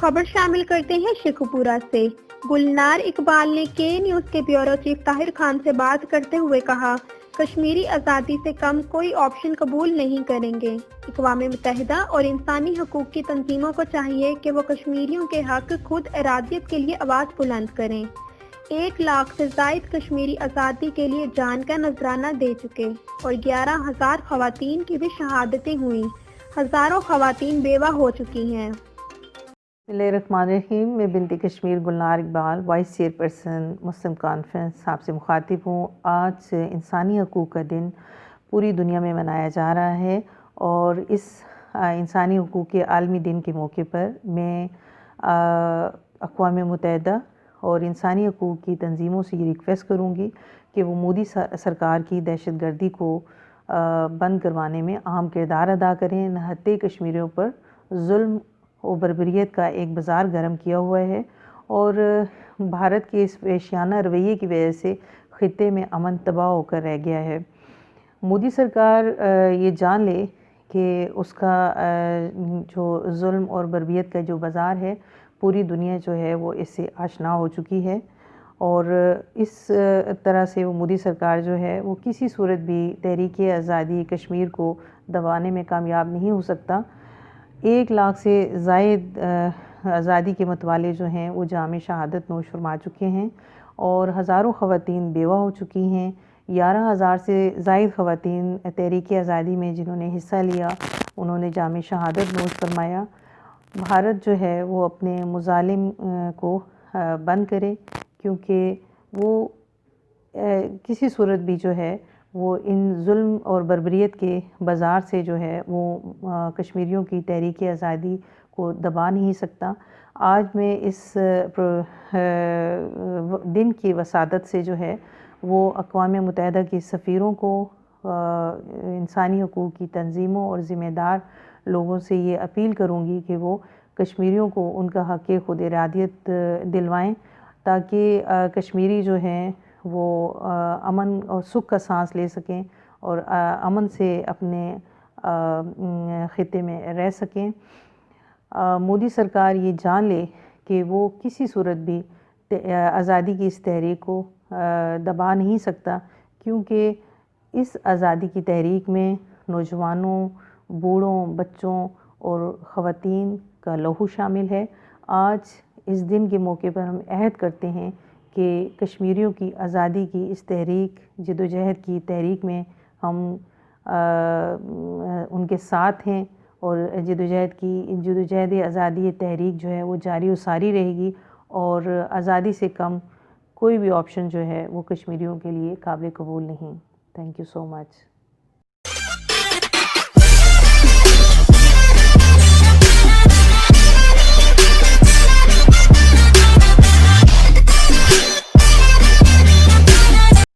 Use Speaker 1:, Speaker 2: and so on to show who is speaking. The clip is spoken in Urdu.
Speaker 1: خبر شامل کرتے ہیں شیخوپورہ سے۔ گلنار اقبال نے کے نیوز کے بیورو چیف طاہر خان سے بات کرتے ہوئے کہا، کشمیری آزادی سے کم کوئی آپشن قبول نہیں کریں گے۔ اقوام متحدہ اور انسانی حقوق کی تنظیموں کو چاہیے کہ وہ کشمیریوں کے حق خود ارادیت کے لیے آواز بلند کریں۔ 1 لاکھ سے زائد کشمیری آزادی کے لیے جان کا نذرانہ دے چکے اور 11,000 خواتین کی بھی شہادتیں ہوئیں۔ ہزاروں خواتین بیوہ ہو چکی ہیں۔
Speaker 2: بسم اللہ الرحمن الرحیم۔ میں بنت کشمیر گلنار اقبال، وائس چیئرپرسن مسلم کانفرنس آپ سے مخاطب ہوں۔ آج انسانی حقوق کا دن پوری دنیا میں منایا جا رہا ہے اور اس انسانی حقوق کے عالمی دن کے موقع پر میں اقوام متحدہ اور انسانی حقوق کی تنظیموں سے یہ ریکویسٹ کروں گی کہ وہ مودی سرکار کی دہشت گردی کو بند کروانے میں اہم کردار ادا کریں۔ نہتے کشمیریوں پر ظلم و بربریت کا ایک بازار گرم کیا ہوا ہے اور بھارت کے اس وحشیانہ رویے کی وجہ سے خطے میں امن تباہ ہو کر رہ گیا ہے۔ مودی سرکار یہ جان لے کہ اس کا جو ظلم اور بربریت کا جو بازار ہے، پوری دنیا جو ہے وہ اس سے آشنا ہو چکی ہے اور اس طرح سے وہ مودی سرکار جو ہے وہ کسی صورت بھی تحریک آزادی کشمیر کو دبانے میں کامیاب نہیں ہو سکتا۔ 1 لاکھ سے زائد آزادی کے متوالے جو ہیں وہ جام شہادت نوش فرما چکے ہیں اور ہزاروں خواتین بیوہ ہو چکی ہیں۔ 11,000 سے زائد خواتین تحریک آزادی میں جنہوں نے حصہ لیا، انہوں نے جام شہادت نوش فرمایا۔ بھارت جو ہے وہ اپنے مظالم کو بند کرے، کیونکہ وہ کسی صورت بھی جو ہے وہ ان ظلم اور بربریت کے بازار سے جو ہے وہ کشمیریوں کی تحریک آزادی کو دبا نہیں سکتا۔ آج میں اس دن کی وسادت سے جو ہے وہ اقوام متحدہ کی سفیروں کو، انسانی حقوق کی تنظیموں اور ذمہ دار لوگوں سے یہ اپیل کروں گی کہ وہ کشمیریوں کو ان کا حق خود ارادیت دلوائیں، تاکہ کشمیری جو ہیں وہ امن اور سکھ کا سانس لے سکیں اور امن سے اپنے خطے میں رہ سکیں۔ مودی سرکار یہ جان لے کہ وہ کسی صورت بھی آزادی کی اس تحریک کو دبا نہیں سکتا، کیونکہ اس آزادی کی تحریک میں نوجوانوں، بوڑھوں، بچوں اور خواتین کا لہو شامل ہے۔ آج اس دن کے موقع پر ہم عہد کرتے ہیں کہ کشمیریوں کی آزادی کی اس تحریک، جدوجہد کی تحریک میں ہم ان کے ساتھ ہیں اور جدوجہد آزادی تحریک جو ہے وہ جاری و ساری رہے گی اور آزادی سے کم کوئی بھی آپشن جو ہے وہ کشمیریوں کے لیے قابل قبول نہیں۔ Thank you so much.